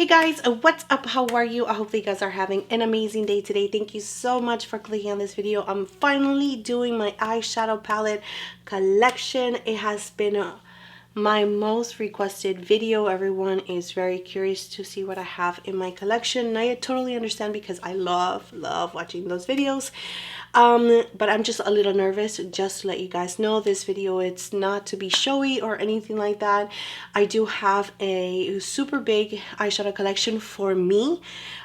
Hey guys, what's up? How are you? I hope that you guys are having an amazing day today. Thank you so much for clicking on this video. I'm finally doing my eyeshadow palette collection. It has been my most requested video. Everyone is very curious to see what I have in my collection, and I totally understand because I love watching those videos. But I'm just a little nervous. Just to let you guys know, this video, it's not to be showy or anything like that. I do have a super big eyeshadow collection for me,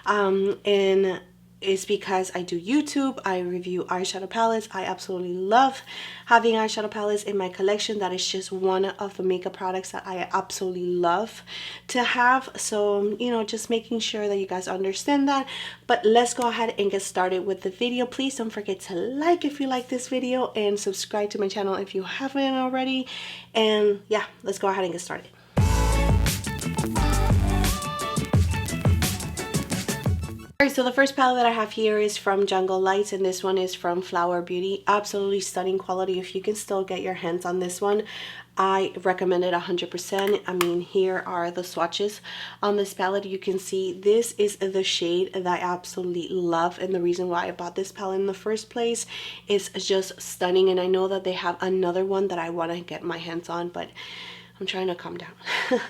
and it's because I do YouTube. I review eyeshadow palettes. I absolutely love having eyeshadow palettes in my collection. That is just one of the makeup products that I absolutely love to have. So, you know, just making sure that you guys understand that. But let's go ahead and get started with the video. Please don't forget to like if you like this video and subscribe to my channel if you haven't already. And yeah, let's go ahead and get started. Alright, so the first palette that I have here is from Jungle Lights, and this one is from Flower Beauty. Absolutely stunning quality. If you can still get your hands on this one, I recommend it 100%. I mean, here are the swatches on this palette. You can see this is the shade that I absolutely love, and the reason why I bought this palette in the first place is just stunning. And I know that they have another one that I want to get my hands on, but I'm trying to calm down.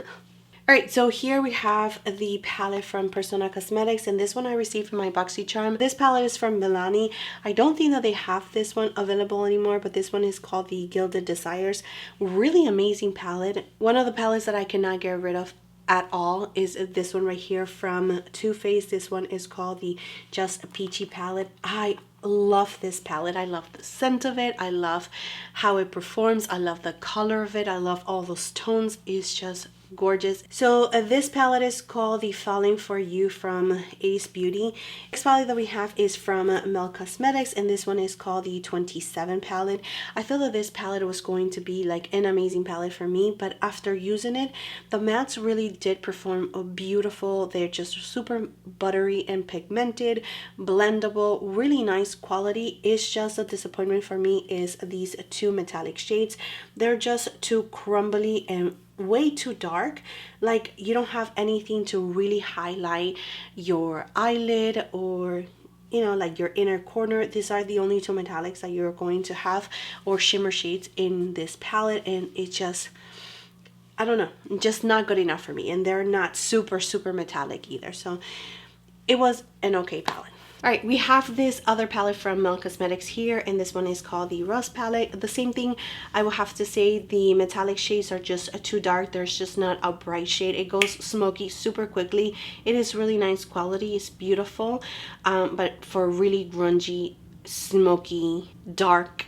Alright, so here we have the palette from Persona Cosmetics, and this one I received from my BoxyCharm. This palette is from Milani. I don't think that they have this one available anymore, but this one is called the Gilded Desires. Really amazing palette. One of the palettes that I cannot get rid of at all is this one right here from Too Faced. This one is called the Just Peachy palette. I love this palette. I love the scent of it. I love how it performs. I love the color of it. I love all those tones. It's just gorgeous. So this palette is called the Falling For You from Ace Beauty. Next palette that we have is from Mel Cosmetics, and this one is called the 27 palette. I feel that this palette was going to be like an amazing palette for me, but after using it, the mattes really did perform beautiful. They're just super buttery and pigmented, blendable, really nice quality. It's just a disappointment for me is these two metallic shades. They're just too crumbly and way too dark. Like, you don't have anything to really highlight your eyelid or, you know, like your inner corner. These are the only two metallics that you're going to have, or shimmer shades in this palette, and it just, I don't know, just not good enough for me. And they're not super metallic either, so it was an okay palette. Alright, we have this other palette from Mel Cosmetics here, and this one is called the Rust palette. The same thing, I will have to say the metallic shades are just too dark. There's just not a bright shade. It goes smoky super quickly. It is really nice quality. It's beautiful, but for really grungy, smoky, dark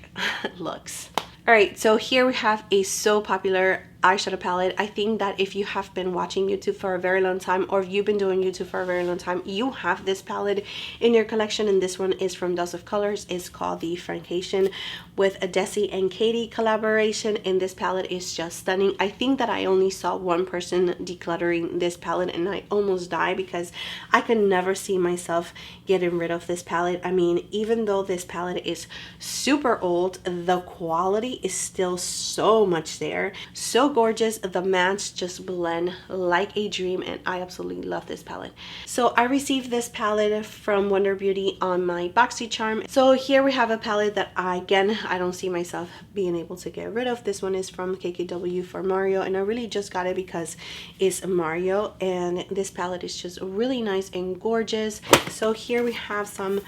looks. Alright, so here we have a so popular eyeshadow palette. I think that if you have been watching YouTube for a very long time, or if you've been doing YouTube for a very long time, you have this palette in your collection, and this one is from Dose of Colors. It's called the Francation with a Desi and Katie collaboration, and this palette is just stunning. I think that I only saw one person decluttering this palette, and I almost died because I could never see myself getting rid of this palette. I mean, even though this palette is super old, the quality is still so much there. So gorgeous. The mattes just blend like a dream, and I absolutely love this palette. So I received this palette from Wonder Beauty on my BoxyCharm. So here we have a palette that I don't see myself being able to get rid of. This one is from KKW for Mario, and I really just got it because it's Mario, and this palette is just really nice and gorgeous. So here we have some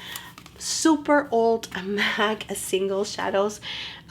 super old MAC single shadows.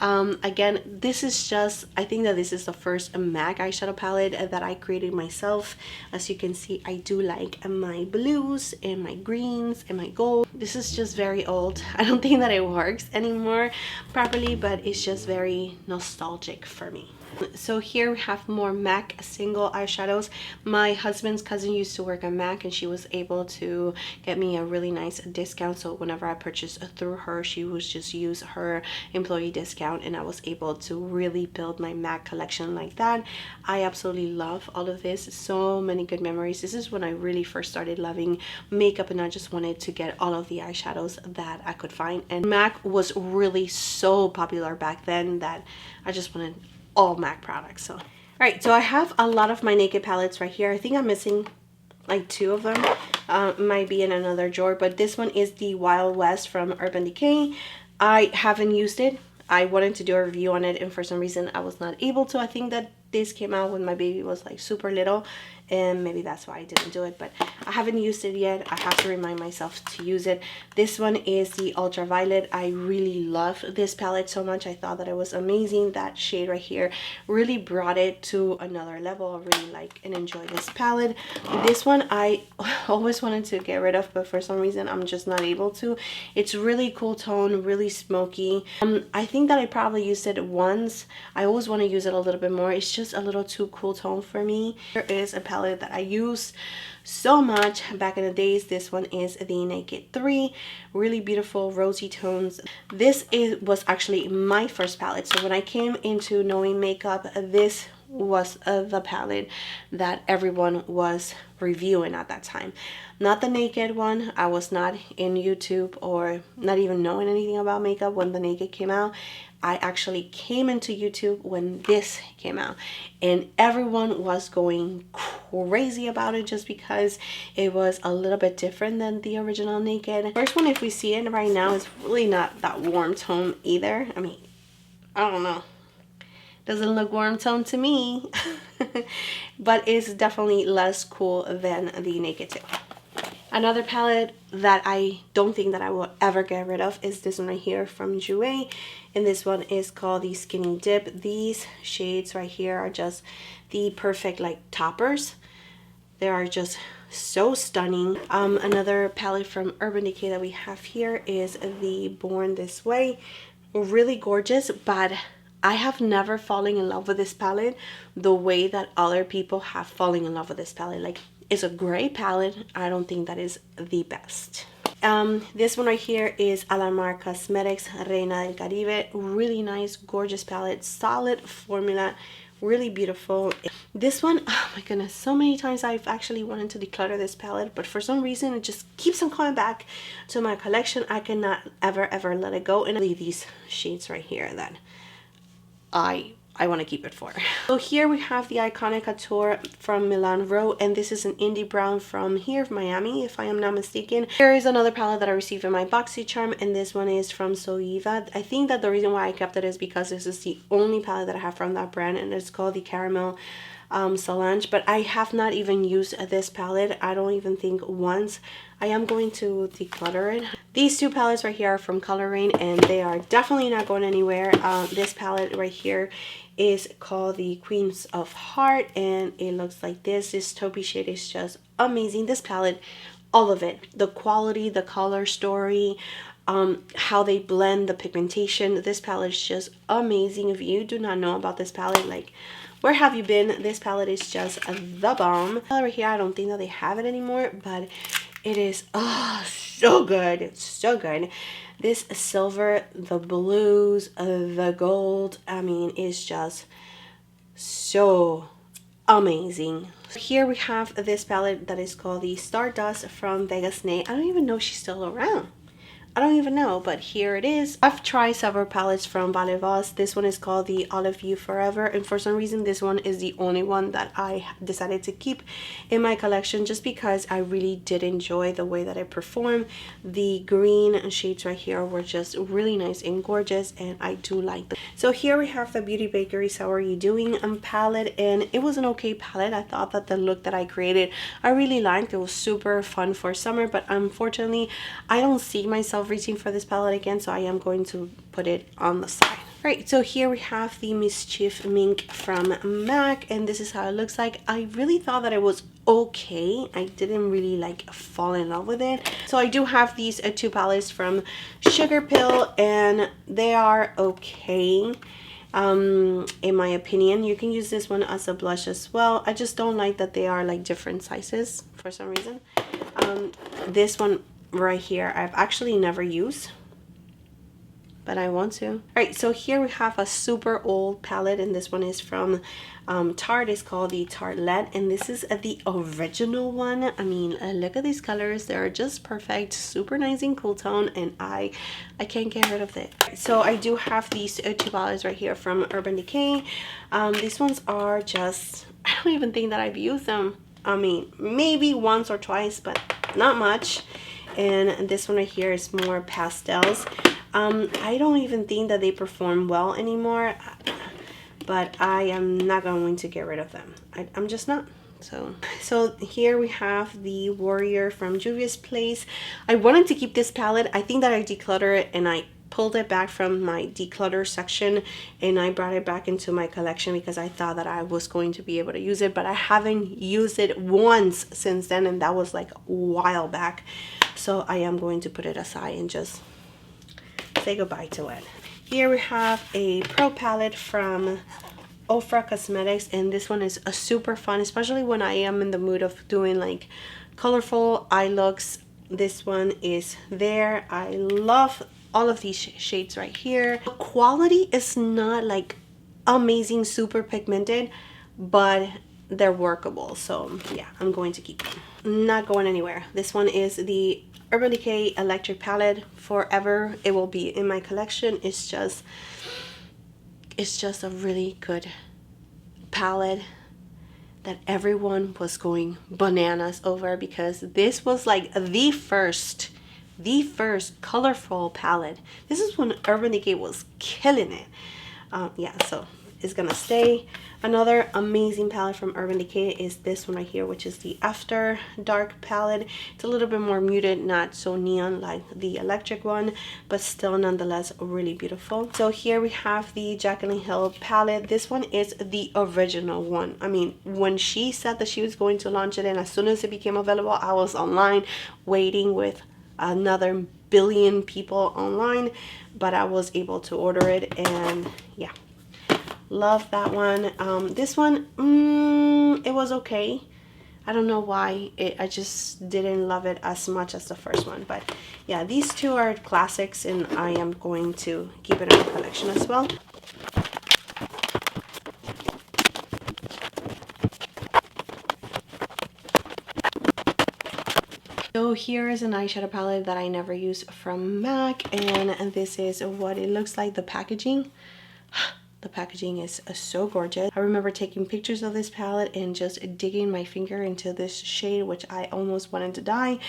Again, this is just, I think that this is the first MAC eyeshadow palette that I created myself. As you can see, I do like my blues and my greens and my gold. This is just very old. I don't think that it works anymore properly, but it's just very nostalgic for me. So here we have more MAC single eyeshadows. My husband's cousin used to work at MAC, and she was able to get me a really nice discount. So whenever I purchased through her, she would just use her employee discount, and I was able to really build my MAC collection like that. I absolutely love all of this. So many good memories. This is when I really first started loving makeup, and I just wanted to get all of the eyeshadows that I could find. And MAC was really so popular back then that I just wanted all MAC products. So Alright, so I have a lot of my naked palettes right here. I think I'm missing like 2 of them. Might be in another drawer, but this one is the Wild West from Urban Decay. I haven't used it. I wanted to do a review on it, and for some reason I was not able to. I think that this came out when my baby was like super little, and maybe that's why I didn't do it, but I haven't used it yet. I have to remind myself to use it. This one is the Ultraviolet. I really love this palette so much. I thought that it was amazing. That shade right here really brought it to another level. I really like and enjoy this palette. This one I always wanted to get rid of, but for some reason I'm just not able to. It's really cool tone, really smoky. I think that I probably used it once. I always want to use it a little bit more. It's just a little too cool tone for me. There is a palette that I use so much back in the days. This one is the Naked 3. Really beautiful rosy tones. This was actually my first palette. So when I came into knowing makeup, this was the palette that everyone was reviewing at that time. Not the Naked one. I was not in YouTube or not even knowing anything about makeup when the Naked came out. I actually came into YouTube when this came out, and everyone was going crazy about it just because it was a little bit different than the original Naked. First one, if we see it right now, is really not that warm tone either. I mean, I don't know. Doesn't look warm tone to me, but it's definitely less cool than the Naked 2. Another palette that I don't think that I will ever get rid of is this one right here from Jouer, and this one is called the Skinny Dip. These shades right here are just the perfect like toppers. They are just so stunning. Another palette from Urban Decay that we have here is the Born This Way. Really gorgeous, but I have never fallen in love with this palette the way that other people have fallen in love with this palette. Like, it's a great palette. I don't think that is the best. This one right here is Alamar Cosmetics Reina del Caribe. Really nice, gorgeous palette, solid formula, really beautiful. This one, oh my goodness, so many times I've actually wanted to declutter this palette, but for some reason it just keeps on coming back to my collection. I cannot ever let it go, and I leave these shades right here that I want to keep it for. So here we have the Iconic Couture from Milan Row, and this is an indie brown from here, Miami, if I am not mistaken. Here is another palette that I received in my BoxyCharm, and this one is from Soiva. I think that the reason why I kept it is because this is the only palette that I have from that brand, and it's called the Caramel Solange, but I have not even used this palette. I don't even think once. I am going to declutter it. These two palettes right here are from Color Rain, and they are definitely not going anywhere. This palette right here is called the Queens of Heart, and it looks like this. This taupey shade is just amazing. This palette, all of it, the quality, the color story, how they blend the pigmentation. This palette is just amazing. If you do not know about this palette, like, where have you been? This palette is just the bomb. Right here, I don't think that they have it anymore, but it is so good. It's so good. This silver, the blues, the gold, I mean, it's just so amazing. Here we have this palette that is called the Stardust from Vegas Nay. I don't even know if she's still around. I don't even know, but here it is. I've tried several palettes from Vale Voss. This one is called the Olive You Forever, and for some reason this one is the only one that I decided to keep in my collection just because I really did enjoy the way that it performed. The green shades right here were just really nice and gorgeous, and I do like them. So here we have the Beauty Bakery's How Are You Doing palette, and it was an okay palette. I thought that the look that I created I really liked. It was super fun for summer, but unfortunately I don't see myself reaching for this palette again, so I am going to put it on the side. Right, so here we have the Mischief Mink from MAC, and this is how it looks like. I really thought that it was okay. I didn't really like fall in love with it. So I do have these two palettes from Sugar Pill, and they are okay. In my opinion. You can use this one as a blush as well. I just don't like that they are like different sizes for some reason. This one right here I've actually never used, but I want to. All right, so here we have a super old palette, and this one is from Tarte. It's called the Tartelette, and this is the original one. I mean, look at these colors. They're just perfect, super nice and cool tone, and I can't get rid of it. So I do have these two palettes right here from Urban Decay. These ones are just, I don't even think that I've used them. I mean, maybe once or twice, but not much. And this one right here is more pastels. I don't even think that they perform well anymore, but I am not going to get rid of them. I'm just not. So here we have the Warrior from Juvia's Place. I wanted to keep this palette. I think that I decluttered it and I pulled it back from my declutter section and I brought it back into my collection because I thought that I was going to be able to use it, but I haven't used it once since then, and that was like a while back. So I am going to put it aside and just say goodbye to it. Here we have a Pro palette from Ofra Cosmetics, and this one is a super fun, especially when I am in the mood of doing like colorful eye looks. This one is there. I love all of these shades right here. The quality is not like amazing, super pigmented, but they're workable. So yeah, I'm going to keep them. Not going anywhere. This one is the Urban Decay Electric palette. Forever it will be in my collection. It's just a really good palette that everyone was going bananas over, because this was like the first colorful palette. This is when Urban Decay was killing it. Yeah, so it's gonna stay. Another amazing palette from Urban Decay is this one right here, which is the After Dark palette. It's a little bit more muted, not so neon like the electric one, but still nonetheless really beautiful. So here we have the Jaclyn Hill palette. This one is the original one. I mean, when she said that she was going to launch it, and as soon as it became available, I was online waiting with another billion people online, but I was able to order it, and yeah, love that one. This one, it was okay. I don't know why. I just didn't love it as much as the first one, but yeah, these two are classics, and I am going to keep it in my collection as well. So here is an eyeshadow palette that I never use from MAC, and this is what it looks like. The packaging. The packaging is so gorgeous. I remember taking pictures of this palette and just digging my finger into this shade, which I almost wanted to die.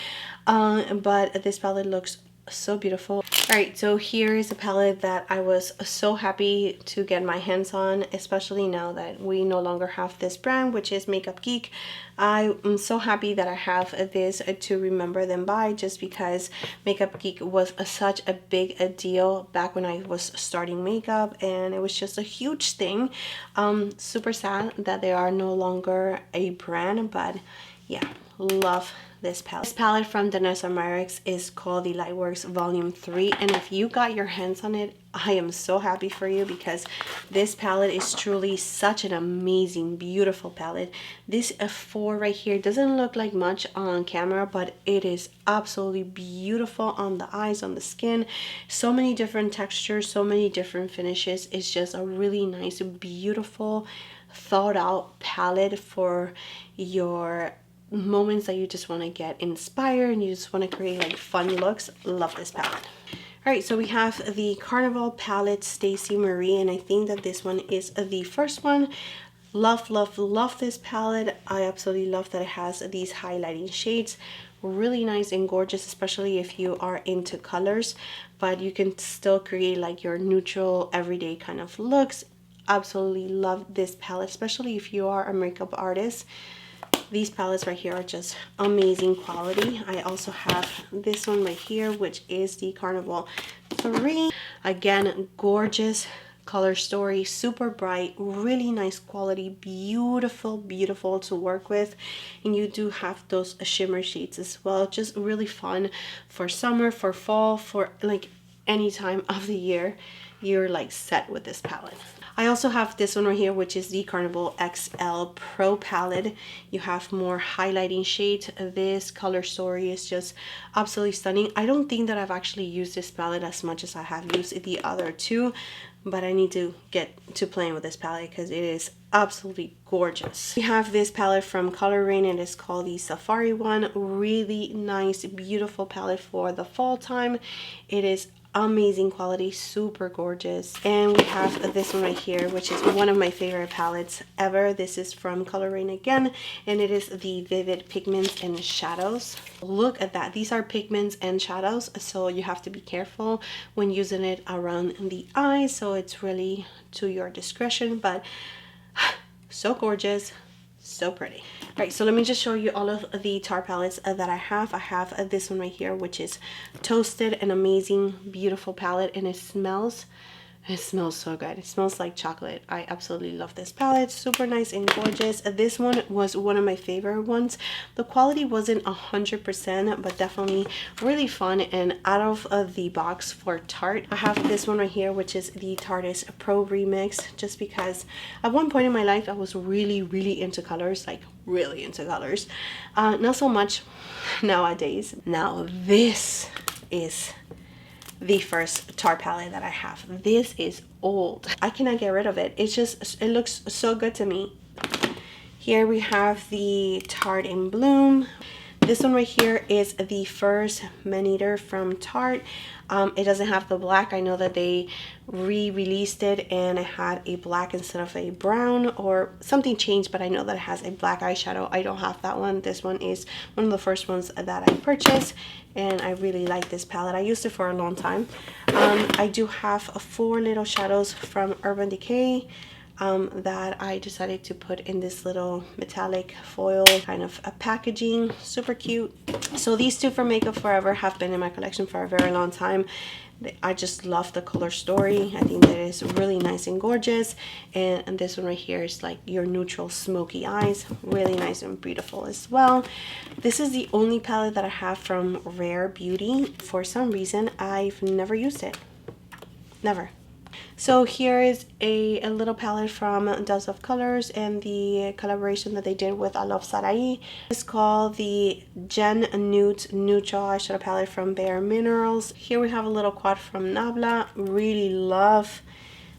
But this palette looks so beautiful. All right, so here is a palette that I was so happy to get my hands on, especially now that we no longer have this brand, which is Makeup Geek. I am so happy that I have this to remember them by, just because Makeup Geek was such a big deal back when I was starting makeup, and it was just a huge thing. Super sad that they are no longer a brand, but yeah, love this palette. This palette from Danessa Myricks is called the Lightworks Volume 3, and if you got your hands on it, I am so happy for you, because this palette is truly such an amazing, beautiful palette. This F4 right here doesn't look like much on camera, but it is absolutely beautiful on the eyes, on the skin. So many different textures, so many different finishes. It's just a really nice, beautiful, thought out palette for your moments that you just want to get inspired and you just want to create like fun looks. Love this palette. All right, so we have the Carnival palette, Stacey Marie, and I think that this one is the first one. Love, love, love this palette. I absolutely love that it has these highlighting shades. Really nice and gorgeous, especially if you are into colors, but you can still create like your neutral, everyday kind of looks. Absolutely love this palette, especially if you are a makeup artist. These palettes right here are just amazing quality. I also have this one right here, which is the Carnival 3. Again, gorgeous color story, super bright, really nice quality, beautiful, beautiful to work with. And you do have those shimmer shades as well. Just really fun for summer, for fall, for like any time of the year. You're like set with this palette. I also have this one right here, which is the Carnival XL Pro palette. You have more highlighting shades. This color story is just absolutely stunning. I don't think that I've actually used this palette as much as I have used the other two, but I need to get to playing with this palette because it is absolutely gorgeous. We have this palette from Color Rain, and it's called the Safari one. Really nice, beautiful palette for the fall time. It is amazing quality, super gorgeous. And we have this one right here, which is one of my favorite palettes ever. This is from Color Rain again, and it is the Vivid Pigments and Shadows. Look at that. These are pigments and shadows, so you have to be careful when using it around the eyes, so it's really to your discretion, but so gorgeous, so pretty. All right, so let me just show you all of the Tarte palettes that I have. I have this one right here, which is Toasted, an amazing, beautiful palette, and it smells so good. It smells like chocolate. I absolutely love this palette. Super nice and gorgeous. This one was one of my favorite ones. The quality wasn't 100%, but definitely really fun and out of the box for Tarte. I have this one right here, which is the Tarte's Pro Remix, just because at one point in my life I was really into colors, like really into colors. Not so much nowadays. Now this is the first Tarte palette that I have. This is old. I cannot get rid of it. It looks so good to me. Here we have the Tarte in Bloom. This one right here is the first Maneater from Tarte. It doesn't have the black. I know that they re-released it and it had a black instead of a brown, or something changed, but I know that it has a black eyeshadow. I don't have that one. This one is one of the first ones that I purchased, and I really like this palette. I used it for a long time. I do have 4 little shadows from Urban Decay that I decided to put in this little metallic foil kind of a packaging. Super cute. So these 2 from Makeup Forever have been in my collection for a very long time. I just love the color story. I think that is really nice and gorgeous. And this one right here is like your neutral smoky eyes. Really nice and beautiful as well. This is the only palette that I have from Rare Beauty. For some reason, I've never used it. Never. So here is a little palette from Dust of Colors and the collaboration that they did with I Love Sarai. It's called the Gen Nude Neutral Eyeshadow Palette from Bare Minerals. Here we have a little quad from Nabla. Really love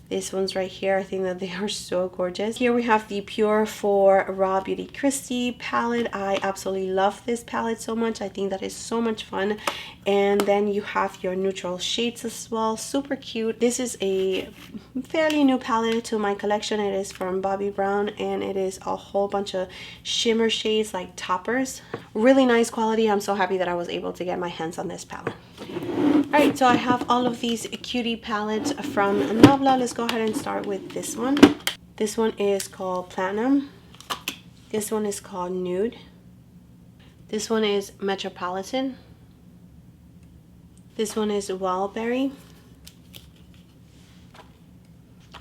these ones right here. I think that they are so gorgeous. Here we have the Pure for Raw Beauty Christie palette. I absolutely love this palette so much. I think that is so much fun. And then you have your neutral shades as well. Super cute. This is a fairly new palette to my collection. It is from Bobbi Brown, and it is a whole bunch of shimmer shades like toppers. Really nice quality. I'm so happy that I was able to get my hands on this palette. Alright, so I have all of these cutie palettes from Nabla. Let's go ahead and start with this one. This one is called Platinum. This one is called Nude. This one is Metropolitan. This one is Wildberry.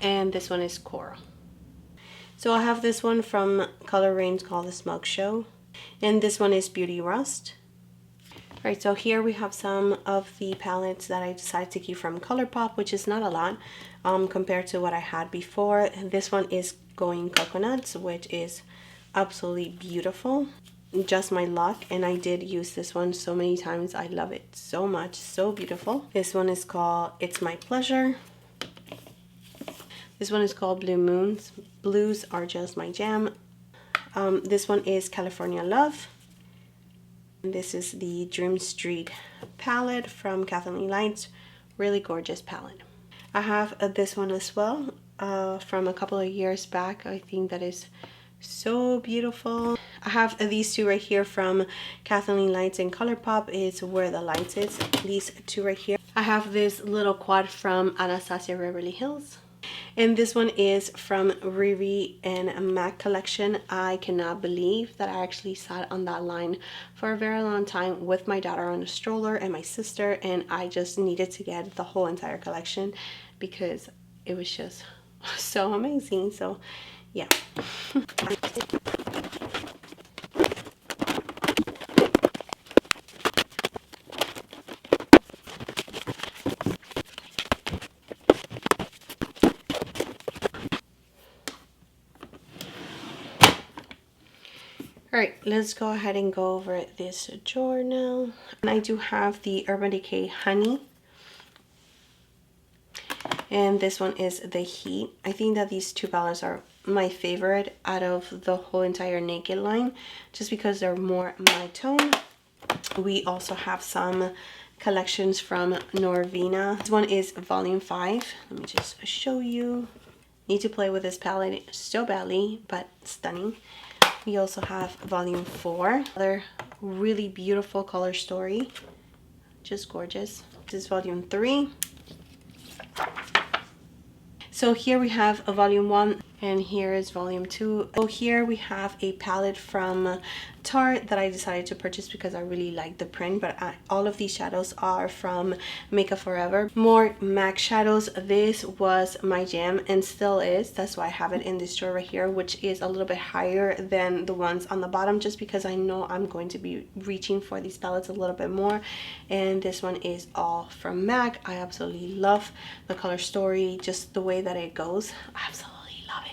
And this one is Coral. So I have this one from Color Range called The Smoke Show. And this one is Beauty Rust. Right, so here we have some of the palettes that I decided to keep from ColourPop, which is not a lot compared to what I had before. This one is Going Coconuts, which is absolutely beautiful. Just my luck, and I did use this one so many times. I love it so much, so beautiful. This one is called It's My Pleasure. This one is called Blue Moons. Blues are just my jam. This one is California Love. This is the Dream Street palette from Kathleen Lights. Really gorgeous palette. I have this one as well from a couple of years back. I think that is so beautiful. I have these 2 right here from Kathleen Lights and ColourPop. It's Where the Lights Is. These 2 right here. I have this little quad from Anastasia Beverly Hills. And this one is from Riri and MAC collection. I cannot believe that I actually sat on that line for a very long time with my daughter on a stroller and my sister, and I just needed to get the whole entire collection because it was just so amazing. So yeah. Alright, let's go ahead and go over this drawer now. And I do have the Urban Decay Honey. And this one is the Heat. I think that these 2 palettes are my favorite out of the whole entire Naked line, just because they're more my tone. We also have some collections from Norvina. This one is volume 5. Let me just show you. Need to play with this palette so badly, but stunning. We also have volume 4. Another really beautiful color story. Just gorgeous. This is volume 3. So here we have a volume 1 and here is volume 2. So here we have a palette from Tarte that I decided to purchase because I really like the print, but all of these shadows are from Makeup Forever. More MAC shadows. This was my jam and still is. That's why I have it in this drawer right here, which is a little bit higher than the ones on the bottom, just because I know I'm going to be reaching for these palettes a little bit more. And this one is all from MAC. I absolutely love the color story, just the way that it goes. I absolutely love it.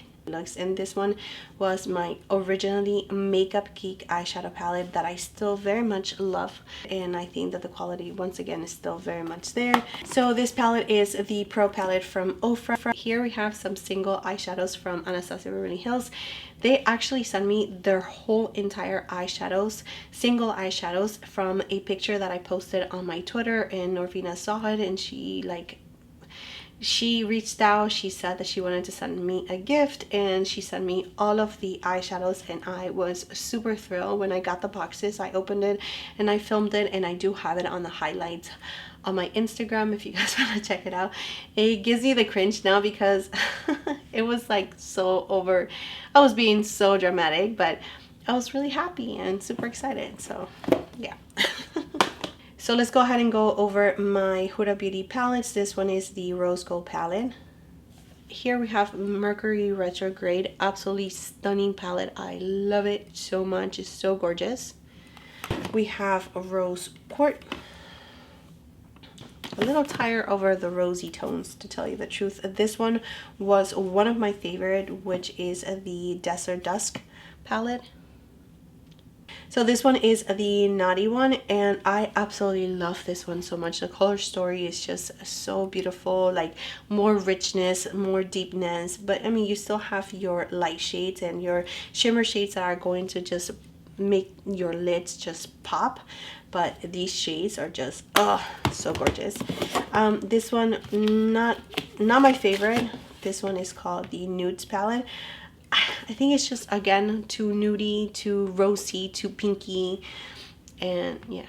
And this one was my originally Makeup Geek eyeshadow palette that I still very much love, and I think that the quality once again is still very much there. So this palette is the Pro palette from Ofra. Here we have some single eyeshadows from Anastasia Beverly Hills. They actually sent me their whole entire eyeshadows, single eyeshadows, from a picture that I posted on my Twitter, and Norvina saw it and she reached out. She said that she wanted to send me a gift, and she sent me all of the eyeshadows, and I was super thrilled when I got the boxes. I opened it and I filmed it, and I do have it on the highlights on my Instagram if you guys want to check it out. It gives me the cringe now because it was like so over. I was being so dramatic, but I was really happy and super excited, so yeah. So let's go ahead and go over my Huda Beauty palettes. This one is the Rose Gold palette. Here we have Mercury Retrograde. Absolutely stunning palette. I love it so much. It's so gorgeous. We have Rose Quartz. A little tired over the rosy tones, to tell you the truth. This one was one of my favorite, which is the Desert Dusk palette. So this one is the Naughty one, and I absolutely love this one so much. The color story is just so beautiful, like more richness, more deepness, but I mean you still have your light shades and your shimmer shades that are going to just make your lids just pop, but these shades are just so gorgeous. This one not my favorite. This one is called the Nudes palette. I think it's just, again, too nudie, too rosy, too pinky, and yeah.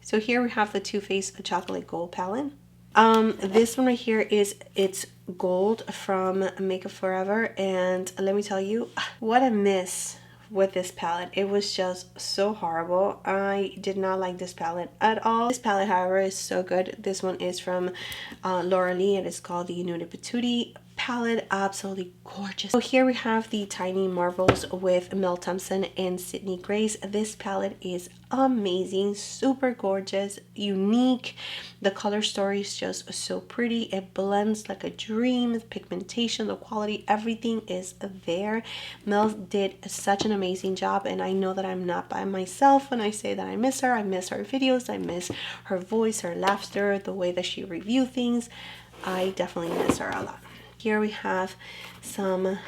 So here we have the Too Faced Chocolate Gold palette. This one right here it's gold from Makeup Forever, and let me tell you what I miss with this palette. It was just so horrible. I did not like this palette at all. This palette, however, is so good. This one is from Laura Lee. It is called the Nude Patootie palette. Absolutely gorgeous. So here we have the Tiny Marvels with Mel Thompson and Sydney Grace. This palette is amazing, super gorgeous, unique. The color story is just so pretty. It blends like a dream. The pigmentation, the quality, everything is there. Mel did such an amazing job, and I know that I'm not by myself when I say that I miss her. I miss her videos, I miss her voice, her laughter, the way that she reviews things. I definitely miss her a lot. Here we have some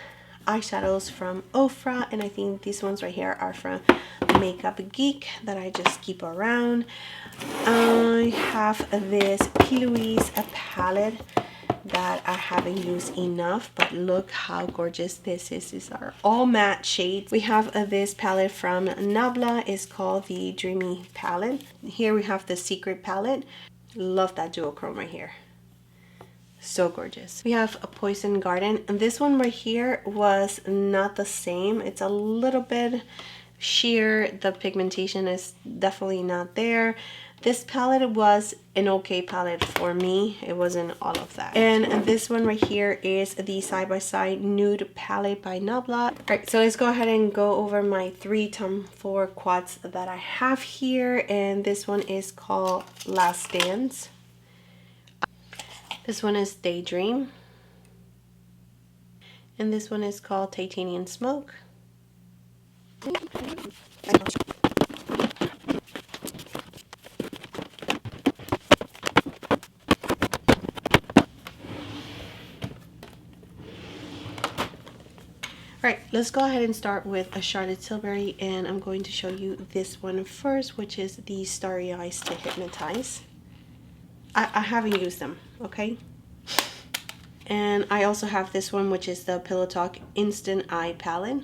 eyeshadows from Ofra, and I think these ones right here are from Makeup Geek that I just keep around. I have this P. Louise palette that I haven't used enough, but look how gorgeous this is. These are all matte shades. We have this palette from Nabla. It's called the Dreamy palette. Here we have the Secret palette. Love that duochrome right here. So gorgeous. We have a Poison Garden, and this one right here was not the same. It's a little bit sheer. The pigmentation is definitely not there. This palette was an okay palette for me. It wasn't all of that. And this one right here is the Side by Side Nude palette by Nabla. Alright, so let's go ahead and go over my 3 Tom Ford quads that I have here, and this one is called Last Dance. This one is Daydream. And this one is called Titanium Smoke. Alright, let's go ahead and start with a Charlotte Tilbury, and I'm going to show you this one first, which is the Starry Eyes to Hypnotize. I haven't used them, okay? And I also have this one, which is the Pillow Talk Instant Eye Palette.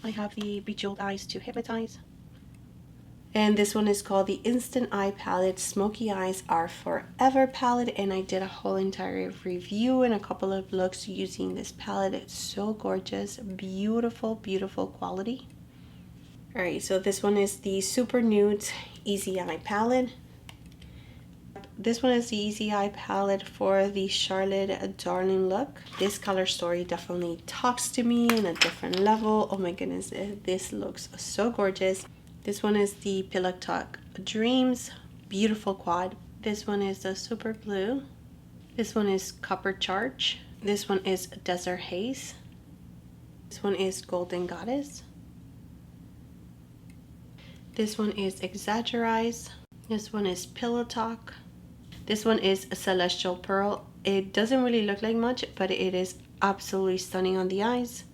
I have the Bejeweled Eyes to Hypnotize. And this one is called the Instant Eye Palette Smoky Eyes Are Forever palette, and I did a whole entire review and a couple of looks using this palette. It's so gorgeous, beautiful, beautiful quality. Alright, so this one is the Super Nude Easy Eye Palette. This one is the Easy Eye palette for the Charlotte Darling look. This color story definitely talks to me in a different level. Oh my goodness, this looks so gorgeous. This one is the Pillow Talk Dreams, beautiful quad. This one is the Super Blue. This one is Copper Charge. This one is Desert Haze. This one is Golden Goddess. This one is Exaggerize. This one is Pillow Talk. This one is Celestial Pearl. It doesn't really look like much, but it is absolutely stunning on the eyes.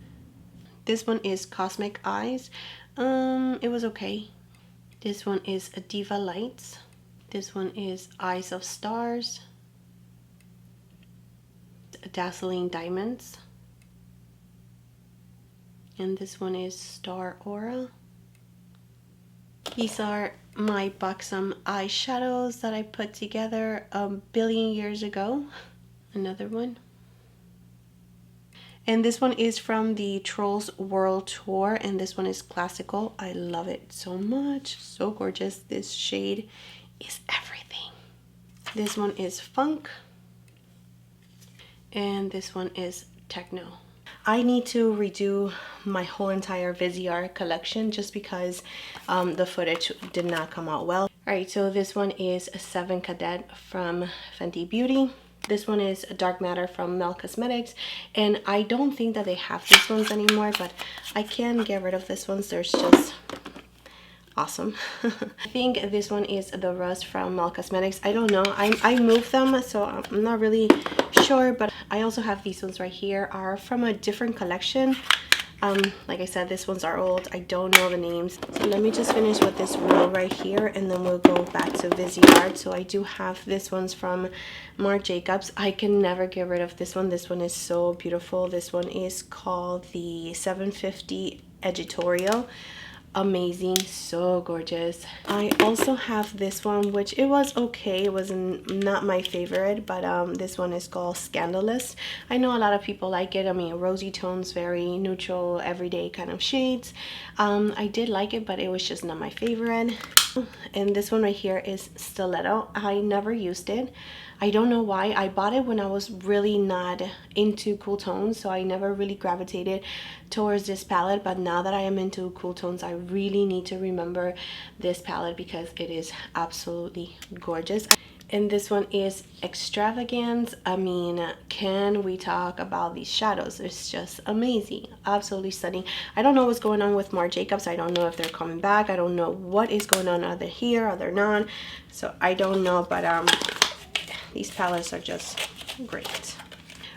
This one is Cosmic Eyes. It was okay. This one is Diva Lights. This one is Eyes of Stars. Dazzling Diamonds. And this one is Star Aura. These are my Buxom eyeshadows that I put together a billion years ago. Another one. And this one is from the Trolls World Tour, and this one is classical. I love it so much. So gorgeous. This shade is everything. This one is Funk. And this one is Techno. I need to redo my whole entire Viseart collection just because the footage did not come out well. Alright, so this one is a 7 Cadet from Fenty Beauty. This one is a Dark Matter from Mel Cosmetics, and I don't think that they have these ones anymore, but I can get rid of this ones. There's just awesome. I think this one is the Rust from Mel Cosmetics. I don't know. I moved them, so I'm not really sure, but I also have these ones right here, are from a different collection. Like I said, these ones are old. I don't know the names. So let me just finish with this row right here, and then we'll go back to Viseart. So I do have this one's from Marc Jacobs. I can never get rid of this one. This one is so beautiful. This one is called the 750 Editorial. Amazing, so gorgeous. I also have this one, which it was okay. It was not my favorite, but this one is called Scandalous. I know a lot of people like it. I mean, rosy tones, very neutral, everyday kind of shades. I did like it, but it was just not my favorite. And this one right here is Stiletto. I never used it. I don't know why. I bought it when I was really not into cool tones, so I never really gravitated towards this palette. But now that I am into cool tones, I really need to remember this palette because it is absolutely gorgeous. And this one is Extravagance. I mean, can we talk about these shadows? It's just amazing, absolutely stunning. I don't know what's going on with Marc Jacobs. I don't know if they're coming back. I don't know what is going on. Are they here? Are they not? So I don't know, but these palettes are just great.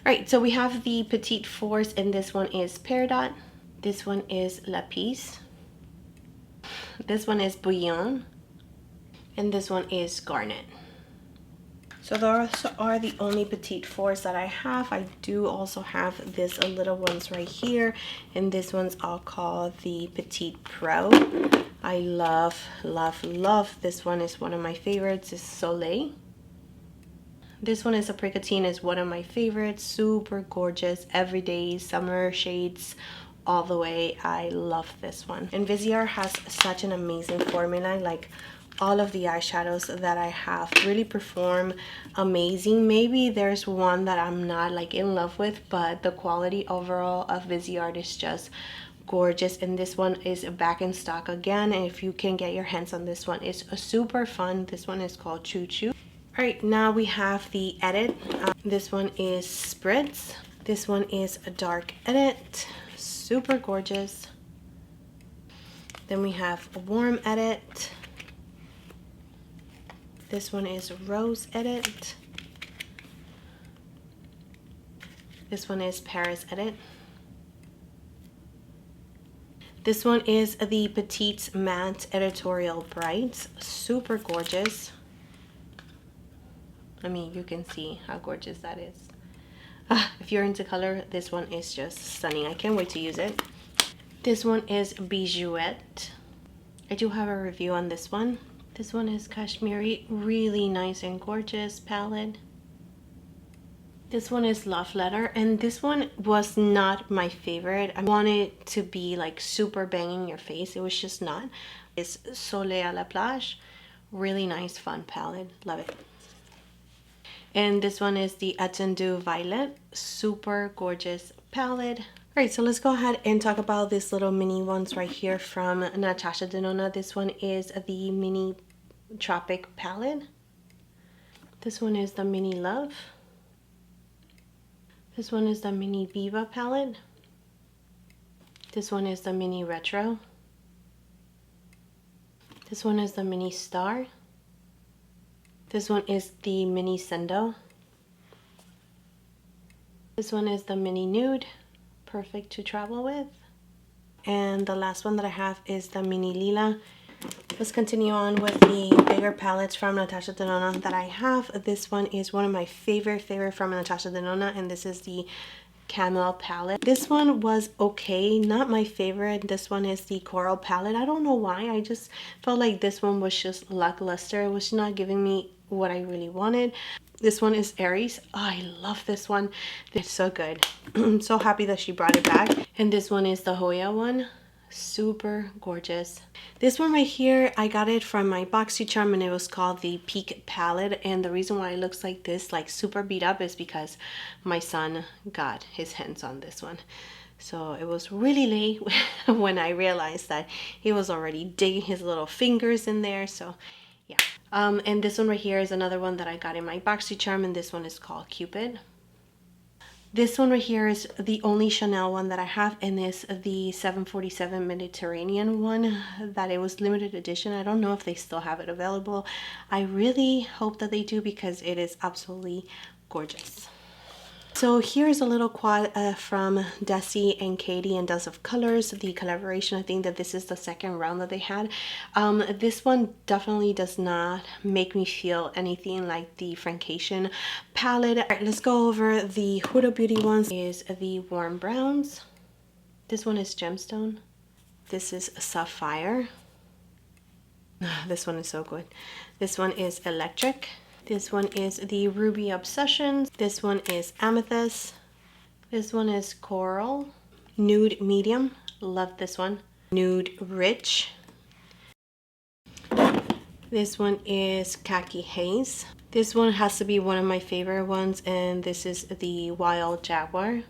All right, so we have the Petite Force, and this one is Peridot. This one is Lapis. This one is Bouillon. And this one is Garnet. So those are the only Petite Force that I have. I do also have this little ones right here, and this one's all called the Petite Pro. I love, love, love. This one is one of my favorites. It's Soleil. This one is Apricotine, is one of my favorites. Super gorgeous, everyday summer shades all the way. I love this one. And Viseart has such an amazing formula. Like, all of the eyeshadows that I have really perform amazing. Maybe there's one that I'm not like in love with, but the quality overall of Viseart is just gorgeous. And this one is back in stock again, and if you can get your hands on this one, it's super fun. This one is called Choo Choo. All right, now we have the Edit. This one is Spritz. This one is a Dark Edit, super gorgeous. Then we have a Warm Edit. This one is Rose Edit. This one is Paris Edit. This one is the Petite Matte Editorial Bright. Super gorgeous. I mean, you can see how gorgeous that is. If you're into color, this one is just stunning. I can't wait to use it. This one is Bijoux. I do have a review on this one. This one is Kashmiri. Really nice and gorgeous palette. This one is Love Letter, and this one was not my favorite. I wanted it to be like super banging your face. It was just not. It's Soleil à la Plage. Really nice, fun palette. Love it. And this one is the Attendu Violet. Super gorgeous palette. Alright, so let's go ahead and talk about these little mini ones right here from Natasha Denona. This one is the Mini Tropic palette. This one is the Mini Love. This one is the Mini Viva palette. This one is the Mini Retro. This one is the Mini Star. This one is the Mini Sendo. This one is the Mini Nude. Perfect to travel with. And the last one that I have is the Mini Lila. Let's continue on with the bigger palettes from Natasha Denona that I have. This one is one of my favorite from Natasha Denona, and this is the Camel palette. This one was okay, not my favorite. This one is the Coral palette. I don't know why, I just felt like this one was just lackluster. It was not giving me what I really wanted. This one is Aries. Oh, I love this one. It's so good. I'm so happy that she brought it back. And this one is the Hoya one. Super gorgeous. This one right here, I got it from my BoxyCharm, and it was called the Peak palette. And the reason why it looks like this, like super beat up, is because my son got his hands on this one. So it was really late when I realized that he was already digging his little fingers in there. So yeah. And this one right here is another one that I got in my BoxyCharm, and this one is called Cupid. This one right here is the only Chanel one that I have, and is the 747 Mediterranean one that it was limited edition. I don't know if they still have it available. I really hope that they do, because it is absolutely gorgeous. So here's a little quad from Desi and Katie and Dust of Colors, the collaboration. I think that this is the second round that they had. This one definitely does not make me feel anything like the Francation palette. All right, let's go over the Huda Beauty ones. Is the Warm Browns. This one is Gemstone. This is Sapphire. This one is so good. This one is Electric. This one is the Ruby Obsessions. This one is Amethyst. This one is Coral. Nude Medium. Love this one. Nude Rich. This one is Khaki Haze. This one has to be one of my favorite ones, and this is the Wild Jaguar.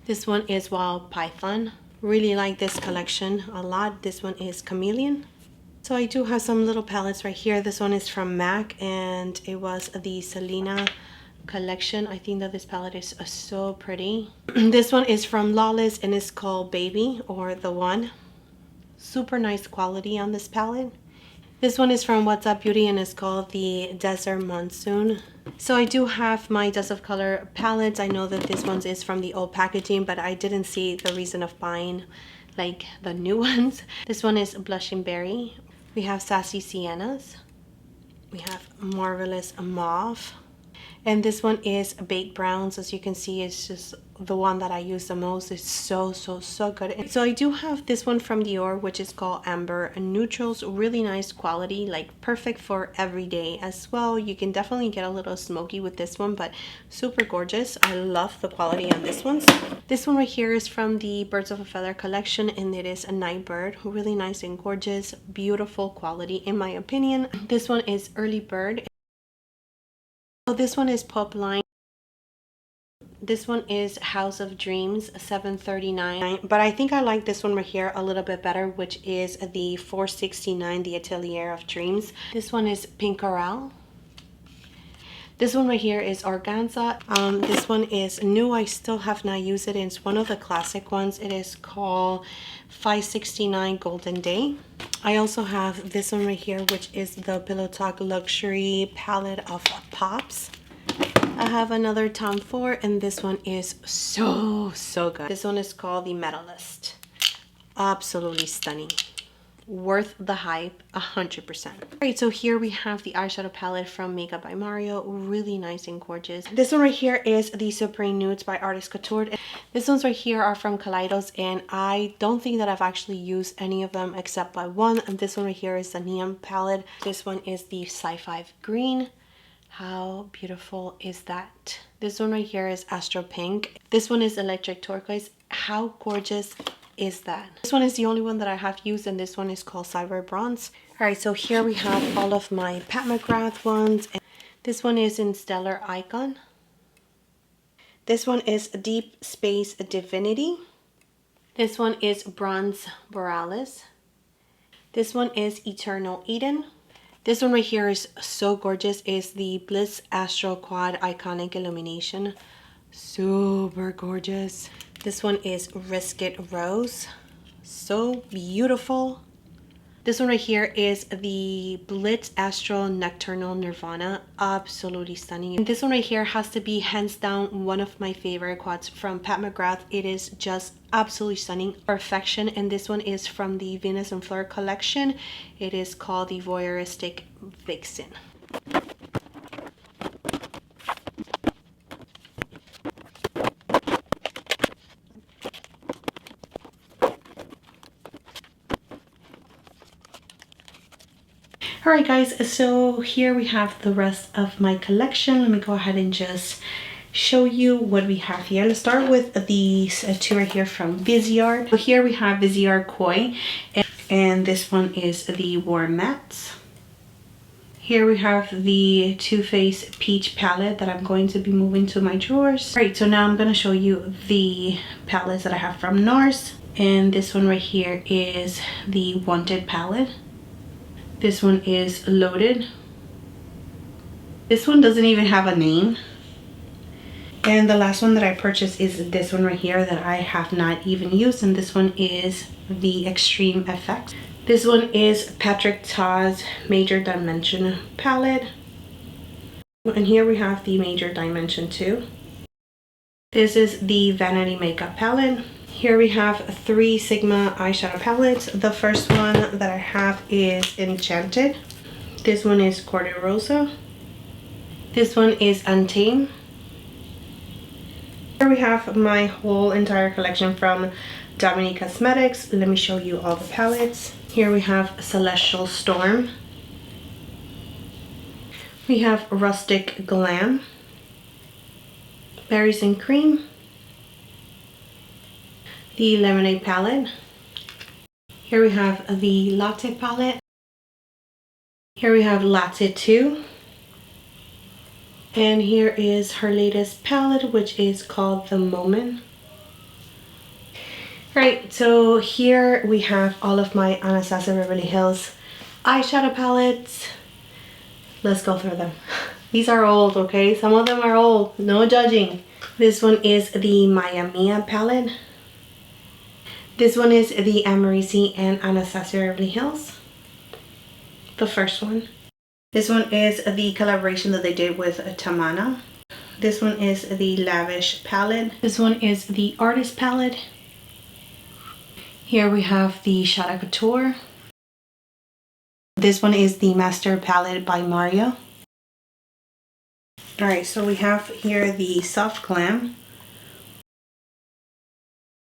This one is Wild Python. Really like this collection a lot. This one is Chameleon. So I do have some little palettes right here. This one is from MAC, and it was the Selena collection. I think that this palette is so pretty. This one is from Lawless, and it's called Baby, or The One. Super nice quality on this palette. This one is from What's Up Beauty, and it's called the Desert Monsoon. So I do have my Dust of Color palettes. I know that this one is from the old packaging, but I didn't see the reason of buying like the new ones. This one is Blushing Berry. We have Sassy Siennas. We have Marvelous Mauve. And this one is Baked Browns. As you can see, it's just the one that I use the most. It's so good. So I do have this one from Dior, which is called Amber Neutrals. Really nice quality, like perfect for every day as well. You can definitely get a little smoky with this one, but super gorgeous. I love the quality on this one. This one right here is from the Birds of a Feather collection, and it is a Night Bird. Really nice and gorgeous, beautiful quality in my opinion. This one is Early Bird. So this one is Pop Line. This one is House of Dreams, $7.39. But I think I like this one right here a little bit better, which is the $4.69, the Atelier of Dreams. This one is Pink Coral. This one right here is Organza. This one is new. I still have not used it. It's one of the classic ones. It is called $5.69 Golden Day. I also have this one right here, which is the Pillow Talk Luxury Palette of Pops. I have another Tom Ford, and this one is so good. This one is called the Medalist. Absolutely stunning. Worth the hype 100%. Alright, so here we have the eyeshadow palette from Makeup by Mario. Really nice and gorgeous. This one right here is the Supreme Nudes by Artist Couture. This ones right here are from Kaleidos, and I don't think that I've actually used any of them except by one. And this one right here is the Neon palette. This one is the Sci-Fi Green. How beautiful is that? This one right here is Astro Pink. This one is Electric Turquoise. How gorgeous is that? This one is the only one that I have used, and this one is called Cyber Bronze. All right, so here we have all of my Pat McGrath ones. This one is in Stellar Icon. This one is Deep Space Divinity. This one is Bronze Borealis. This one is Eternal Eden. This one right here is so gorgeous. It's the Bliss Astro Quad Iconic Illumination. Super gorgeous. This one is Risk It Rose. So beautiful. This one right here is the Blitz Astro Nocturnal Nirvana. Absolutely stunning. And this one right here has to be hands down one of my favorite quads from Pat McGrath. It is just absolutely stunning. Perfection. And this one is from the Venus and Fleur collection. It is called the Voyeuristic Vixen. Alright guys, so here we have the rest of my collection. Let me go ahead and just show you what we have here. Let's start with these two right here from Viseart. So here we have Viseart Koi, and this one is the Warm Mattes. Here we have the Too Faced Peach palette that I'm going to be moving to my drawers. Alright, so now I'm going to show you the palettes that I have from NARS. And this one right here is the Wanted palette. This one is Loaded. This one doesn't even have a name. And the last one that I purchased is this one right here that I have not even used. And this one is the Extreme Effect. This one is Patrick Ta's Major Dimension palette. And here we have the Major Dimension 2. This is the Vanity Makeup palette. Here we have 3 Sigma eyeshadow palettes. The first one that I have is Enchanted. This one is Corte Rosa. This one is Untamed. Here we have my whole entire collection from Dominique Cosmetics. Let me show you all the palettes. Here we have Celestial Storm. We have Rustic Glam. Berries and Cream. The Lemonade palette. Here we have the Latte palette. Here we have Latte 2. And here is her latest palette, which is called The Moment. Right, so here we have all of my Anastasia Beverly Hills eyeshadow palettes. Let's go through them. These are old, okay? Some of them are old, no judging. This one is the Maya Mia palette. This one is the Amorisi and Anastasia Beverly Hills. The first one. This one is the collaboration that they did with Tamana. This one is the Lavish palette. This one is the Artist palette. Here we have the Shadow Couture. This one is the Master palette by Mario. Alright, so we have here the Soft Glam.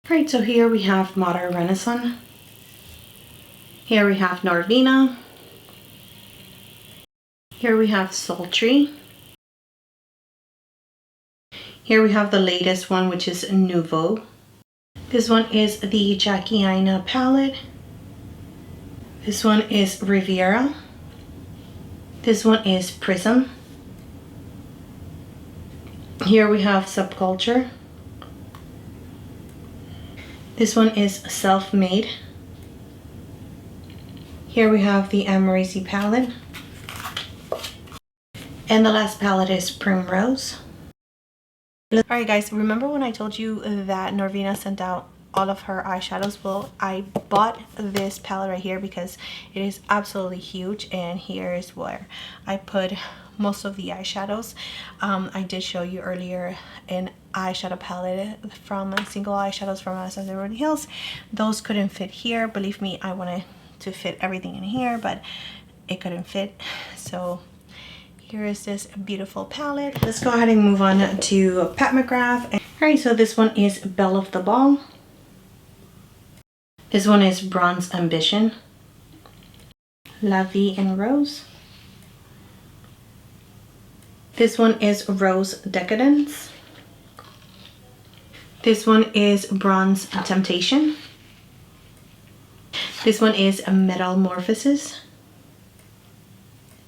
Alright, so here we have Modern Renaissance. Here we have Norvina. Here we have Sultry. Here we have the latest one, which is Nouveau. This one is the Jackie Aina palette. This one is Riviera. This one is Prism. Here we have Subculture. This one is Self-Made. Here we have the Amorisi palette. And the last palette is Primrose. Alright guys, remember when I told you that Norvina sent out all of her eyeshadows. Well, I bought this palette right here because it is absolutely huge, and here is where I put most of the eyeshadows. I did show you earlier an eyeshadow palette from single eyeshadows from Anastasia Beverly Hills. Those couldn't fit here. Believe me, I wanted to fit everything in here, but it couldn't fit. So here is this beautiful palette. Let's go ahead and move on to Pat McGrath. Alright, so this one is Belle of the Ball. This one is Bronze Ambition. La Vie en Rose. This one is Rose Decadence. This one is Bronze Temptation. This one is Metamorphosis.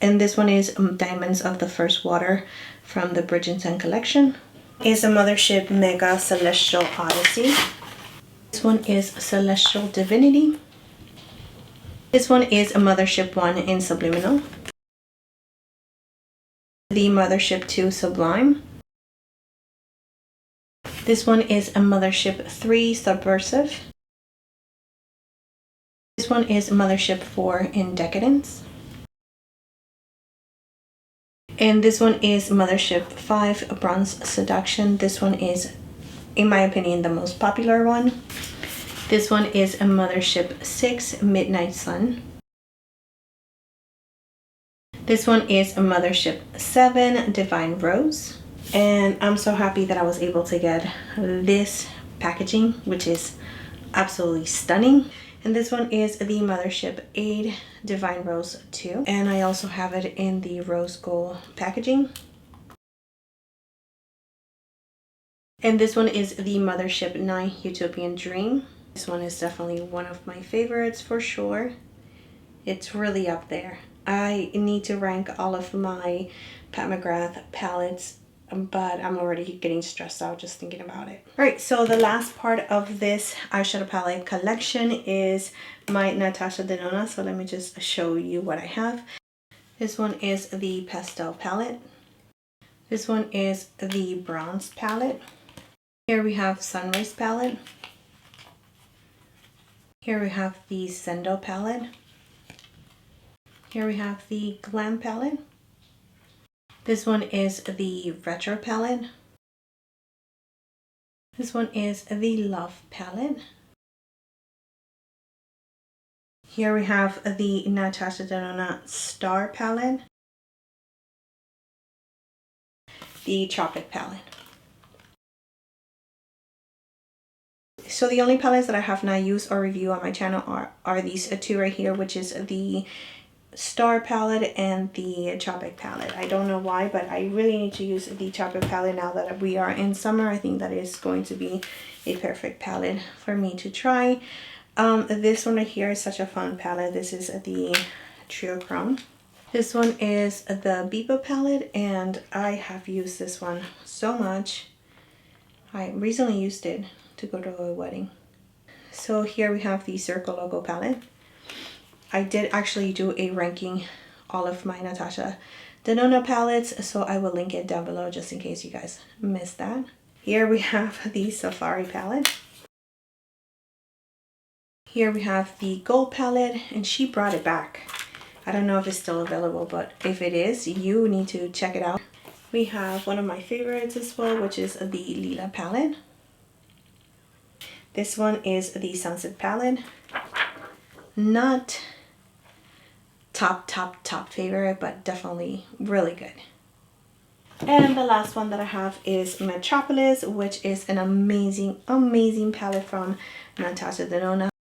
And this one is Diamonds of the First Water from the Bridgerton collection. Is a Mothership Mega Celestial Odyssey. This one is Celestial Divinity. This one is a Mothership 1 in Subliminal. The Mothership 2 Sublime. This one is a Mothership 3 Subversive. This one is Mothership 4 in Decadence. And this one is Mothership 5 Bronze Seduction. This one is, in my opinion, the most popular one. This one is a Mothership 6 Midnight Sun. This one is a Mothership 7 Divine Rose. And I'm so happy that I was able to get this packaging, which is absolutely stunning. And this one is the Mothership 8 Divine Rose 2. And I also have it in the rose gold packaging. And this one is the Mothership 9 Utopian Dream. This one is definitely one of my favorites for sure. It's really up there. I need to rank all of my Pat McGrath palettes, but I'm already getting stressed out just thinking about it. All right, so the last part of this eyeshadow palette collection is my Natasha Denona. So let me just show you what I have. This one is the pastel palette. This one is the bronze palette. Here we have Sunrise palette. Here we have the Sendo palette. Here we have the Glam palette. This one is the Retro palette. This one is the Love palette. Here we have the Natasha Denona Star palette. The Tropic palette. So the only palettes that I have not used or review on my channel are these two right here, which is the Star palette and the Tropic palette. I don't know why, but I really need to use the Tropic palette now that we are in summer. I think that is going to be a perfect palette for me to try. This one right here is such a fun palette. This is the Trio Chrome. This one is the Biba palette, and I have used this one so much. I recently used it to go to a wedding. So here we have the Circle Logo palette. I did actually do a ranking all of my Natasha Denona palettes, so I will link it down below just in case you guys missed that. Here we have the Safari palette. Here we have the Gold palette, and she brought it back. I don't know if it's still available, but if it is, you need to check it out. We have one of my favorites as well, which is the Lila palette. This one is the Sunset palette. Not top favorite, but definitely really good. And the last one that I have is Metropolis, which is an amazing palette from Natasha Denona.